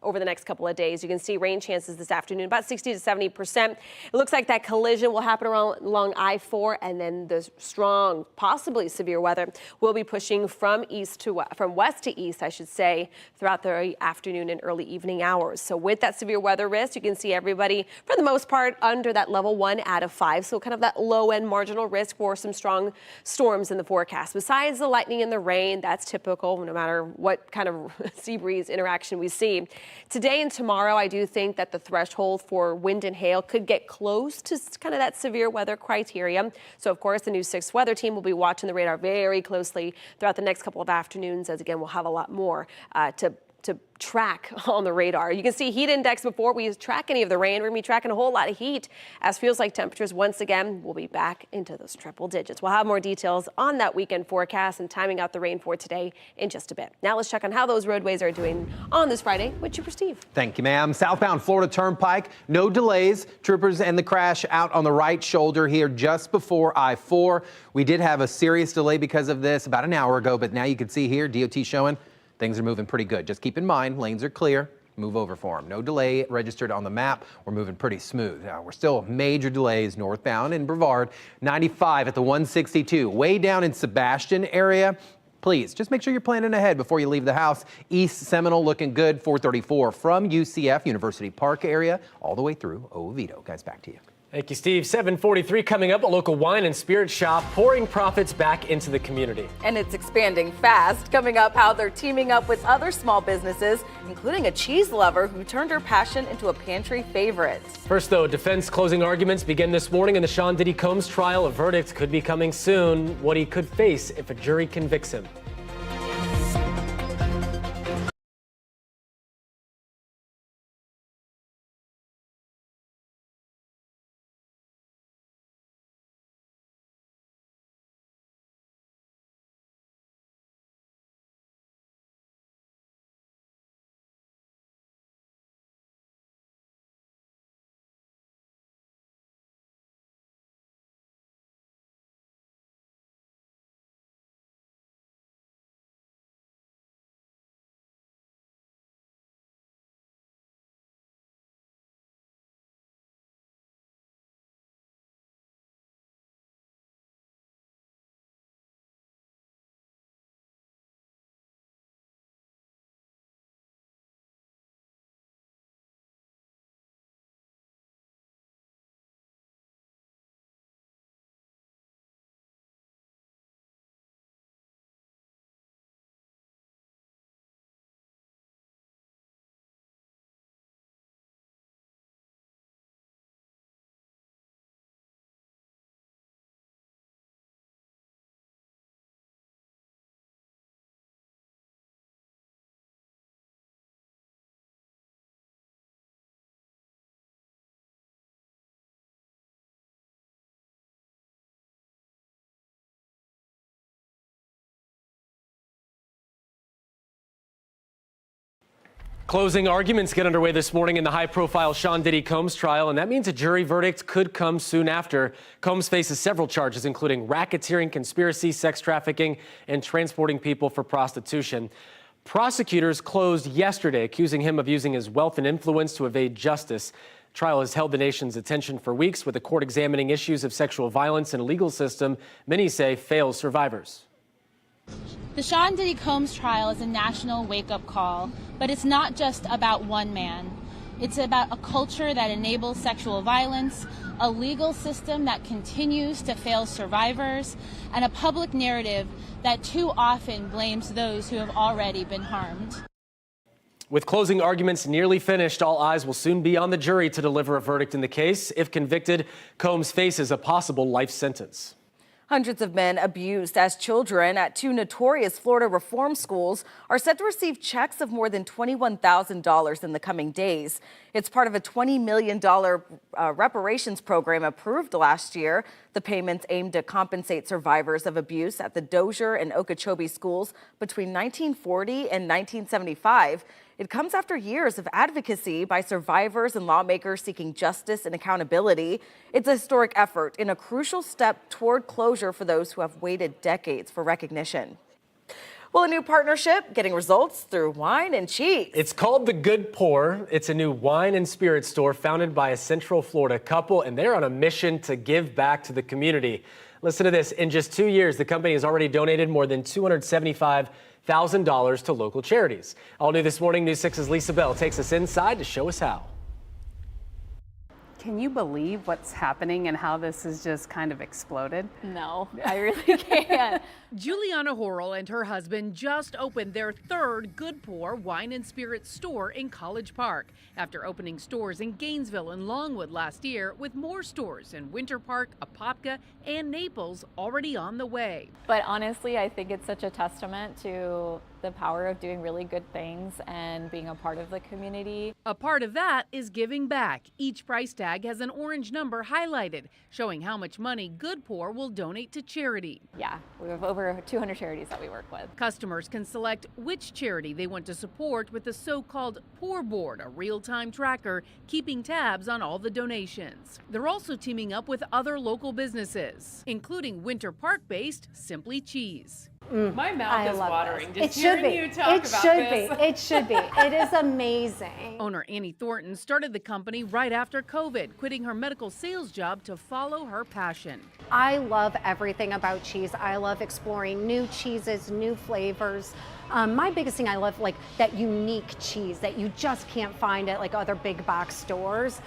over the next couple of days. You can see rain chances this afternoon, about 60 to 70%. It looks like that collision will happen along I-4, and then the strong, possibly severe weather will be pushing from west to east, I should say, throughout the afternoon and early evening hours. So with that severe weather risk, you can see everybody, for the most part, under that level 1 out of 5. So kind of that low-end marginal risk for some strong storms in the forecast. Besides the lightning and the rain, that's typical no matter what kind of sea breeze interaction we see. Today and tomorrow, I do think that the threshold for wind and hail could get close to kind of that severe weather criteria. So, of course, the News 6 weather team will be watching the radar very closely throughout the next couple of afternoons, as, again, we'll have a lot more to track on the radar. You can see heat index before we track any of the rain. We're going to be tracking a whole lot of heat as feels like temperatures once again will be back into those triple digits. We'll have more details on that weekend forecast and timing out the rain for today in just a bit. Now let's check on how those roadways are doing on this Friday with Trooper Steve. Thank you, ma'am. Southbound Florida Turnpike, no delays. Troopers and the crash out on the right shoulder here just before I-4. We did have a serious delay because of this about an hour ago, but now you can see here DOT showing things are moving pretty good. Just keep in mind, lanes are clear. Move over for them. No delay registered on the map. We're moving pretty smooth. Now, we're still major delays northbound in Brevard. 95 at the 162. Way down in Sebastian area. Please, just make sure you're planning ahead before you leave the house. East Seminole looking good. 434 from UCF, University Park area, all the way through Oviedo. Guys, back to you. Thank you, Steve. 7:43 coming up, a local wine and spirit shop pouring profits back into the community. And it's expanding fast. Coming up, how they're teaming up with other small businesses, including a cheese lover who turned her passion into a pantry favorite. First, though, defense closing arguments begin this morning in the Sean Diddy Combs trial. A verdict could be coming soon. What he could face if a jury convicts him. Closing arguments get underway this morning in the high-profile Sean Diddy Combs trial, and that means a jury verdict could come soon after. Combs faces several charges, including racketeering, conspiracy, sex trafficking, and transporting people for prostitution. Prosecutors closed yesterday, accusing him of using his wealth and influence to evade justice. Trial has held the nation's attention for weeks, with the court examining issues of sexual violence in a legal system many say fails survivors. The Sean Diddy Combs trial is a national wake-up call, but it's not just about one man. It's about a culture that enables sexual violence, a legal system that continues to fail survivors, and a public narrative that too often blames those who have already been harmed. With closing arguments nearly finished, all eyes will soon be on the jury to deliver a verdict in the case. If convicted, Combs faces a possible life sentence. Hundreds of men abused as children at two notorious Florida reform schools are set to receive checks of more than $21,000 in the coming days. It's part of a $20 million reparations program approved last year. The payments aim to compensate survivors of abuse at the Dozier and Okeechobee schools between 1940 and 1975. It comes after years of advocacy by survivors and lawmakers seeking justice and accountability. It's a historic effort and a crucial step toward closure for those who have waited decades for recognition. Well, a new partnership getting results through wine and cheese. It's called The Good Pour. It's a new wine and spirit store founded by a Central Florida couple, and they're on a mission to give back to the community. Listen to this. In just 2 years, the company has already donated more than $275,000 to local charities. All new this morning, News 6's Lisa Bell takes us inside to show us how. Can you believe what's happening and how this has just kind of exploded? No, I really can't. Juliana Horrell and her husband just opened their third Good Pour wine and spirit store in College Park after opening stores in Gainesville and Longwood last year, with more stores in Winter Park, Apopka, and Naples already on the way. But honestly, I think it's such a testament to the power of doing really good things and being a part of the community. A part of that is giving back. Each price tag has an orange number highlighted, showing how much money Good Pour will donate to charity. Yeah, we have over 200 charities that we work with. Customers can select which charity they want to support with the so-called Pour Board, a real-time tracker keeping tabs on all the donations. They're also teaming up with other local businesses, including Winter Park-based Simply Cheese. My mouth is watering just it should hearing be. you talk It about should this. be. It should be. It is amazing. Owner Annie Thornton started the company right after COVID, quitting her medical sales job to follow her passion. I love everything about cheese. I love exploring new cheeses, new flavors. My biggest thing, I love like that unique cheese that you just can't find at like other big box stores.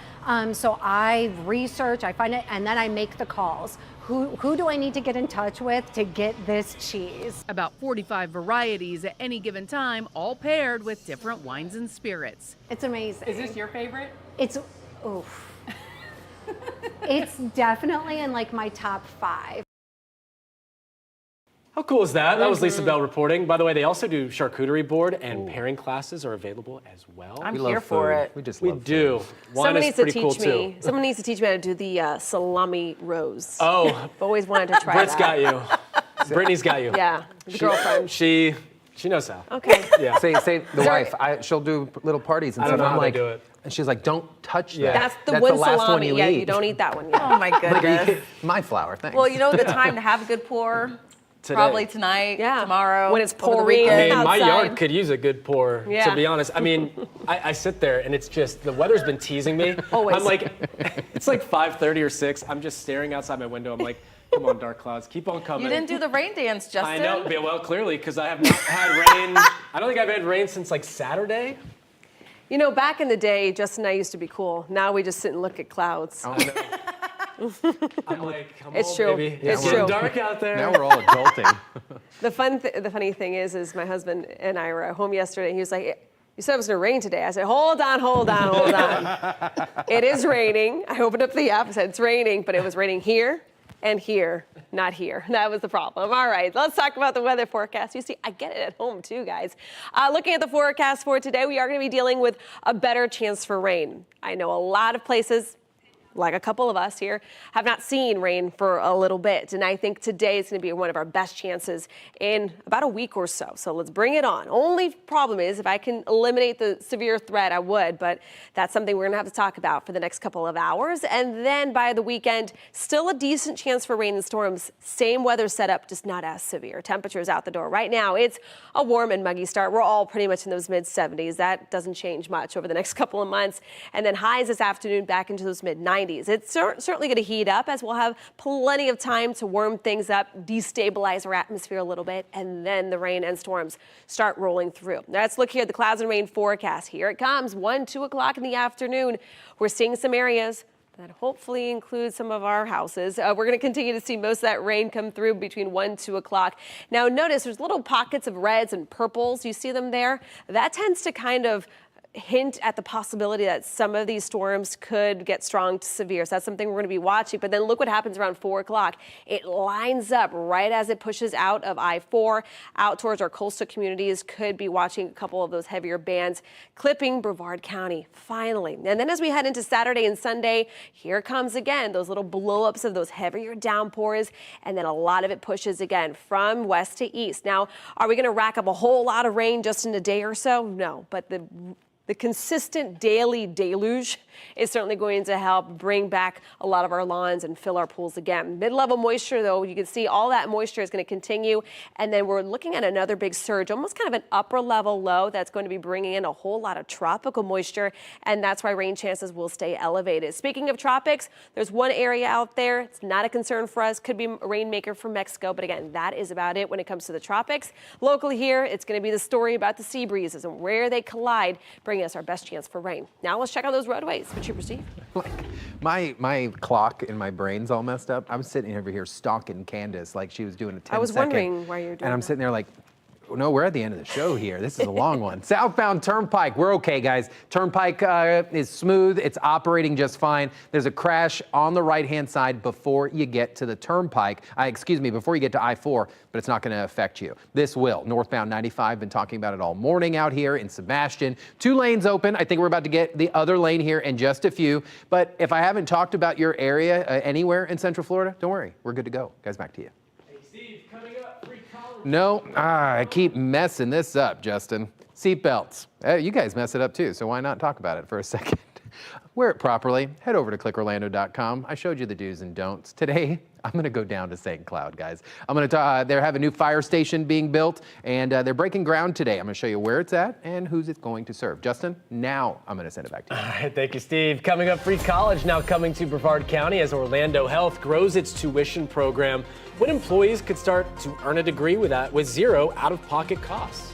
So I research, I find it, and then I make the calls. Who do I need to get in touch with to get this cheese? About 45 varieties at any given time, all paired with different wines and spirits. It's amazing. Is this your favorite? It's, oof. It's definitely in like my top 5. How cool is that? That was Lisa Bell reporting. By the way, they also do charcuterie board, and pairing classes are available as well. I'm here for it. We do. Wine is pretty cool too. Someone needs to teach me how to do the salami rose. Oh. I've always wanted to try Britt's that. got you. Brittany's got you. Yeah, the girlfriend. She knows how. Okay. Yeah. Say the wife. She'll do little parties and I stuff. don't know I'm how like, they do it. and she's like, "Don't touch Yeah. that. That's the last salami. one you Yeah, eat. you don't eat that one. Yeah. Oh my Like, goodness. my flour. Thanks. Well, you know the time to have a good pour? Today. Probably tonight, tomorrow. When it's over the pouring. weekend. I mean, my outside. yard could use a good pour, Yeah. to be honest. I mean, I sit there and it's just, the weather's been teasing me. Always. I'm like, it's like 5:30 or 6. I'm just staring outside my window. I'm like, come on, dark clouds, keep on coming. You didn't do the rain dance, Justin. I know, well, clearly, because I have not had rain. I don't think I've had rain since like Saturday. You know, back in the day, Justin and I used to be cool. Now we just sit and look at clouds. I know. I'm like, come It's on, true. baby. It's getting true. dark out there. Now we're all adulting. The funny thing is my husband and I were at home yesterday. He was like, "You said it was going to rain today." I said, hold on. It is raining. I opened up the app and said, it's raining, but it was raining here and here, not here. That was the problem. All right, let's talk about the weather forecast. You see, I get it at home too, guys. Looking at the forecast for today, we are going to be dealing with a better chance for rain. I know a lot of places like a couple of us here, have not seen rain for a little bit. And I think today is going to be one of our best chances in about a week or so. So let's bring it on. Only problem is if I can eliminate the severe threat, I would. But that's something we're going to have to talk about for the next couple of hours. And then by the weekend, still a decent chance for rain and storms. Same weather setup, just not as severe. Temperatures out the door. Right now, it's a warm and muggy start. We're all pretty much in those mid-70s. That doesn't change much over the next couple of months. And then highs this afternoon back into those mid-90s. It's certainly going to heat up as we'll have plenty of time to warm things up, destabilize our atmosphere a little bit, and then the rain and storms start rolling through. Now let's look here at the clouds and rain forecast. Here it comes, 1, 2 o'clock in the afternoon. We're seeing some areas that hopefully includes some of our houses. We're going to continue to see most of that rain come through between 1, 2 o'clock. Now notice there's little pockets of reds and purples. You see them there? That tends to kind of hint at the possibility that some of these storms could get strong to severe. So that's something we're going to be watching. But then look what happens around 4 o'clock. It lines up right as it pushes out of I-4 out towards our coastal communities. Could be watching a couple of those heavier bands clipping Brevard County finally. And then as we head into Saturday and Sunday, here comes again those little blow-ups of those heavier downpours. And then a lot of it pushes again from west to east. Now, are we going to rack up a whole lot of rain just in a day or so? No, but the consistent daily deluge is certainly going to help bring back a lot of our lawns and fill our pools again. Mid-level moisture, though, you can see all that moisture is going to continue. And then we're looking at another big surge, almost kind of an upper level low that's going to be bringing in a whole lot of tropical moisture. And that's why rain chances will stay elevated. Speaking of tropics, there's one area out there. It's not a concern for us. Could be a rainmaker for Mexico. But again, that is about it when it comes to the tropics. Locally here, it's going to be the story about the sea breezes and where they collide, bringing us our best chance for rain. Now let's check out those roadways. What's your Steve? My clock in my brain's all messed up. I'm sitting over here stalking Candace like she was doing a 10-second. I was wondering why you're doing And I'm that. sitting there like, no, we're at the end of the show here. This is a long one. Southbound Turnpike, we're okay, guys. Turnpike is smooth. It's operating just fine. There's a crash on the right-hand side before you get to the Turnpike. Before you get to I-4, but it's not going to affect you. This will. Northbound 95, been talking about it all morning out here in Sebastian. 2 lanes open. I think we're about to get the other lane here in just a few. But if I haven't talked about your area anywhere in Central Florida, don't worry. We're good to go. Guys, back to you. No, I keep messing this up, Justin. Seatbelts. You guys mess it up too, so why not talk about it for a second? Wear it properly. Head over to clickorlando.com. I showed you the do's and don'ts. Today, I'm going to go down to St. Cloud, guys. I'm going to they have a new fire station being built, and they're breaking ground today. I'm going to show you where it's at and who's it going to serve. Justin, now I'm going to send it back to you. All right, thank you, Steve. Coming up, free college now coming to Brevard County as Orlando Health grows its tuition program. When employees could start to earn a degree with 0 out-of-pocket costs.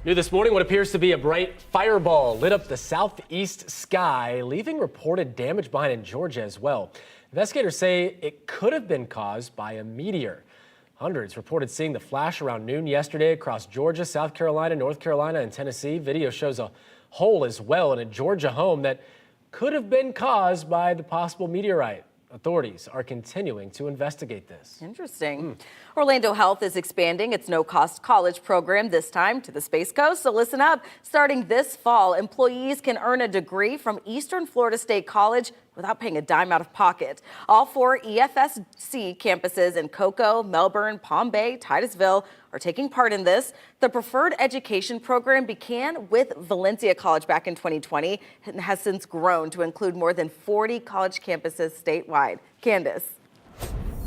New this morning, what appears to be a bright fireball lit up the southeast sky, leaving reported damage behind in Georgia as well. Investigators say it could have been caused by a meteor. Hundreds reported seeing the flash around noon yesterday across Georgia, South Carolina, North Carolina, and Tennessee. Video shows a hole as well in a Georgia home that could have been caused by the possible meteorite. Authorities are continuing to investigate this. Interesting. Orlando Health is expanding its no-cost college program, this time to the Space Coast. So listen up. Starting this fall, employees can earn a degree from Eastern Florida State College without paying a dime out of pocket. All 4 EFSC campuses in Cocoa, Melbourne, Palm Bay, Titusville are taking part in this. The preferred education program began with Valencia College back in 2020 and has since grown to include more than 40 college campuses statewide. Candace.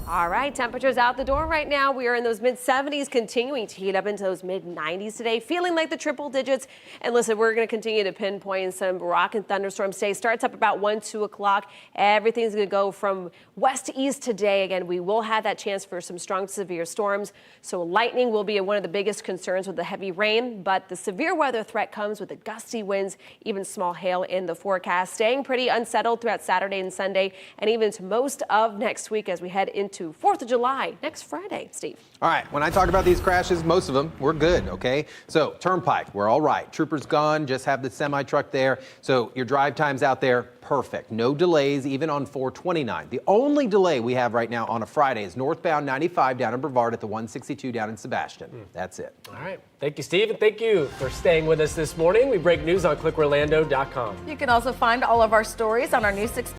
All right, temperatures out the door right now. We are in those mid-70s, continuing to heat up into those mid-90s today, feeling like the triple digits. And listen, we're going to continue to pinpoint some rock and thunderstorms today. Starts up about 1, 2 o'clock. Everything's going to go from west to east today. Again, we will have that chance for some strong severe storms. So lightning will be one of the biggest concerns with the heavy rain, but the severe weather threat comes with the gusty winds, even small hail in the forecast. Staying pretty unsettled throughout Saturday and Sunday, and even to most of next week as we head into 4th of July next Friday. Steve. All right, when I talk about these crashes, most of them, we're good, okay? So Turnpike, we're all right. Troopers gone, just have the semi-truck there. So your drive times out there, perfect. No delays, even on 429. The only delay we have right now on a Friday is northbound 95 down in Brevard at the 162 down in Sebastian. That's it. All right. Thank you, Steve, and thank you for staying with us this morning. We break news on clickorlando.com. You can also find all of our stories on our News 6